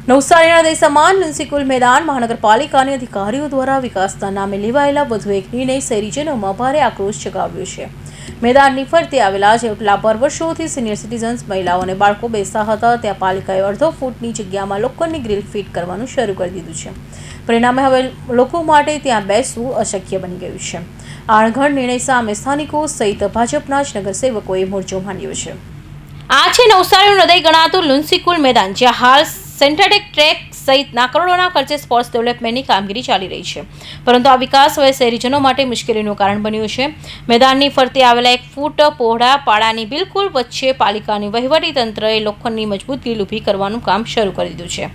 નવસારીના દૈસામાન મ્યુનિસિપલ મેદાન મહાનગરપાલિકાની અધિકારીઓ દ્વારા વિકાસના નામે લેવાયેલા વધુ એક નિર્ણય શહેરીજનોમાં ભારે આક્રોશ જગાવ્યો છે. મેદાનની ફરતે આવેલા જેટલા પર વર્ષોથી સિનિયર સિટીઝન્સ, મહિલાઓ અને બાળકો બેસતા હતા, ત્યાં પાલિકાએ અડધો ફૂટની જગ્યામાં લોખંડની ગ્રીલ ફિટ કરવાનું શરૂ કરી દીધું છે. પરિણામે હવે લોકો માટે ત્યાં બેસવું અશક્ય બની ગયું છે. આ અણઘડ નિર્ણય સામે સ્થાનિકો સહિત ભાજપના જ નગરસેવકોએ મોરચો માંડ્યો છે. આ છે નવસારીનું હૃદય ગણાતું લુન્સીકુલ મેદાન, જ્યાં હાલ સિન્થેટિક ટ્રેક સહિતના કરોડોના ખર્ચે સ્પોર્ટ્સ ડેવલપમેન્ટની કામગીરી ચાલી રહી છે. પરંતુ આ વિકાસ હવે શહેરીજનો માટે મુશ્કેલીનું કારણ બન્યું છે. મેદાનની ફરતે આવેલા 1 ફૂટ પહોળા પાડાની બિલકુલ વચ્ચે પાલિકાની વહીવટીતંત્રએ લોખંડની મજબૂત ગ્રીલ ઊભી કરવાનું કામ શરૂ કરી દીધું છે,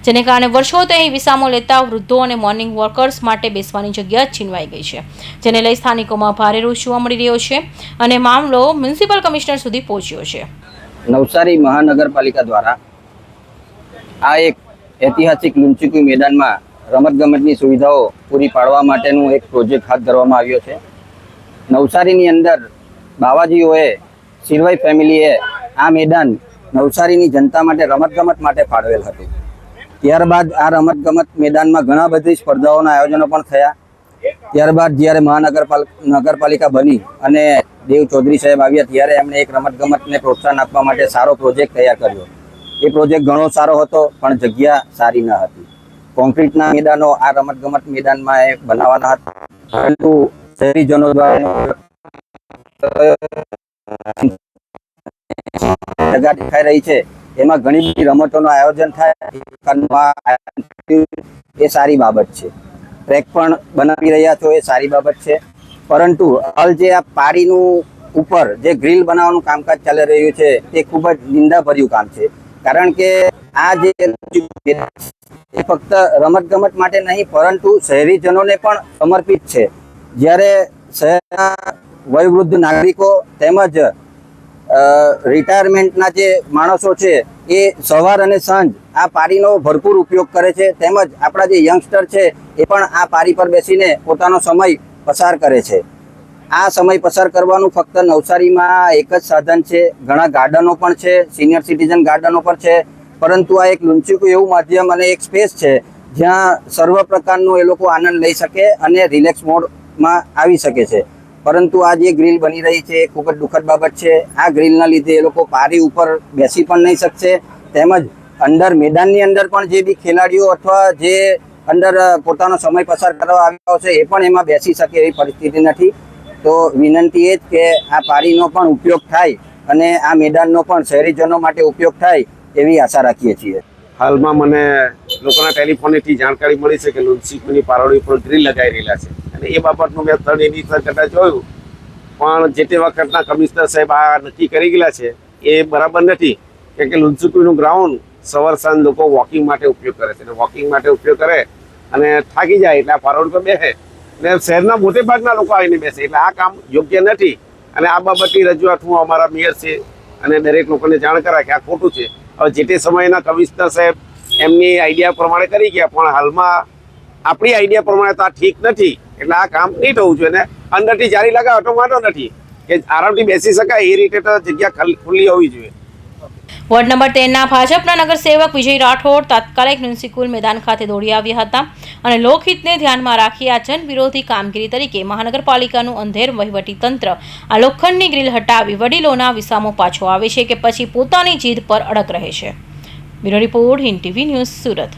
જેને કારણે વર્ષોથી અહીં વિસામો લેતા વૃદ્ધો અને મોર્નિંગ વોકર્સ માટે બેસવાની જગ્યા છીનવાઈ ગઈ છે, જેને લઈ સ્થાનિકોમાં ભારે રોષ જોવા મળી રહ્યો છે અને મામલો મ્યુનિસિપલ કમિશનર સુધી પહોંચ્યો છે. નવસારી મહાનગરપાલિકા દ્વારા આ એક ઐતિહાસિક લુન્સીકુલ મેદાનમાં રમતગમતની સુવિધાઓ પૂરી પાડવા માટેનું એક પ્રોજેક્ટ હાથ ધરવામાં આવ્યો છે. નવસારીની અંદર બાવાજીઓએ, સિરવાઈ ફેમિલીએ આ મેદાન નવસારીની જનતા માટે રમતગમત માટે ફાળવેલ હતું. ત્યારબાદ આ રમતગમત મેદાનમાં ઘણા બધી સ્પર્ધાઓના આયોજનો પણ થયા. ત્યારબાદ જ્યારે નગરપાલિકા બની અને દેવ ચૌધરી સાહેબ આવ્યા ત્યારે એમણે એક રમતગમતને પ્રોત્સાહન આપવા માટે સારો પ્રોજેક્ટ તૈયાર કર્યો. એ પ્રોજેક્ટ ઘણો સારો હતો, પણ જગ્યા સારી ન હતી. કોન્ક્રીટના મેદાનો આ રમતગમત મેદાનમાં એ બનાવવાના હતા, પરંતુ શહેરીજનો દ્વારા જગ્યા દેખાઈ રહી છે, એમાં ઘણી બધી રમતોનું આયોજન થાય એ સારી બાબત છે. ટ્રેક પણ બનાવી રહ્યા છો એ સારી બાબત છે, પરંતુ હાલ જે આ પાડીનું ઉપર જે ગ્રીલ બનાવવાનું કામકાજ ચાલી રહ્યું છે તે ખૂબ જ નિંદાભર્યું કામ છે. કારણ કે આ જે એ ફક્ત રમતગમત માટે નહીં, પરંતુ શહેરીજનોને પણ સમર્પિત છે. જ્યારે શહેરના વયવૃદ્ધ નાગરિકો તેમજ રિટાયરમેન્ટના જે માણસો છે એ સવાર અને સાંજ આ પારીનો ભરપૂર ઉપયોગ કરે છે, તેમજ આપણા જે યંગસ્ટર છે એ પણ આ પારી પર બેસીને પોતાનો સમય પસાર કરે છે. આ સમય પસાર કરવાનું ફક્ત નવસારીમાં એક જ સાધન છે. ઘણા ગાર્ડનો પણ છે, સિનિયર સિટીઝન ગાર્ડનો પણ છે, પરંતુ આ એક લુન્સીકુલ એવું માધ્યમ અને એક સ્પેસ છે જ્યાં સર્વ પ્રકારનો એ લોકો આનંદ લઈ શકે અને રિલેક્સ મોડમાં આવી શકે છે. પરંતુ આ જે ગ્રીલ બની રહી છે એ ખૂબ જ દુઃખદ બાબત છે. આ ગ્રીલના લીધે એ લોકો પારી ઉપર બેસી પણ નહીં શકશે, તેમજ અંદર મેદાનની અંદર પણ જે બી ખેલાડીઓ અથવા જે અંદર પોતાનો સમય પસાર કરવા આવ્યા છે એ પણ એમાં બેસી શકે એવી પરિસ્થિતિ નથી. તો વિનંતી એ જ કે આ પારીનો પણ ઉપયોગ થાય અને આ મેદાનનો પણ શહેરીજનો માટે ઉપયોગ થાય એવી આશા રાખીએ છીએ. હાલમાં મને લોકોના ટેલિફોનથી જાણકારી મળી છે કે લુન્સીકુલની પારોડી પર ગ્રીલ લગાવી રહેલા છે, અને એ બાબતનું મેં 3 એડિશન કરતા જોયું, પણ જે તે વખતના કમિશનર સાહેબ આ નક્કી કરી ગયેલા છે એ બરાબર નથી. કેમ કે લુન્સીકુલનું ગ્રાઉન્ડ સવાર સાંજ લોકો વોકિંગ માટે ઉપયોગ કરે છે, અને વોકિંગ માટે ઉપયોગ કરે અને થાકી જાય એટલે આ પારોડી પર બેસે, અને શહેરના મોટે ભાગના લોકો આવીને બેસે, એટલે આ કામ યોગ્ય નથી. અને આ બાબતની રજૂઆત હું અમારા મેયર છે અને દરેક લોકોને જાણ કરાય કે આ ખોટું છે. હવે જે તે સમયના કમિશનર સાહેબ એમની આઈડિયા પ્રમાણે કરી ગયા, પણ હાલમાં આપણી આઈડિયા પ્રમાણે તો આ ઠીક નથી, એટલે આ કામ નહીં થવું જોઈએ. અને અંદરથી જારી લગાવો તો વાંધો નથી, કે આરામથી બેસી શકાય એ રીતે તો જગ્યા ખુલ્લી હોવી જોઈએ. વોર્ડ નંબર 13ના ભાજપના નગરસેવક વિજય રાઠોડ તાત્કાલિક મ્યુનિસિપલ મેદાન ખાતે દોડી આવ્યા હતા અને લોકહિતને ધ્યાનમાં રાખી આ જનવિરોધી કામગીરી તરીકે મહાનગરપાલિકાનું અંધેર વહીવટીતંત્ર આ લોખંડની ગ્રીલ હટાવી વડીલોના વિસામો પાછો આવે છે કે પછી પોતાની જીદ પર અડગ રહે છે. Bureau report, Hind TV news, Surat.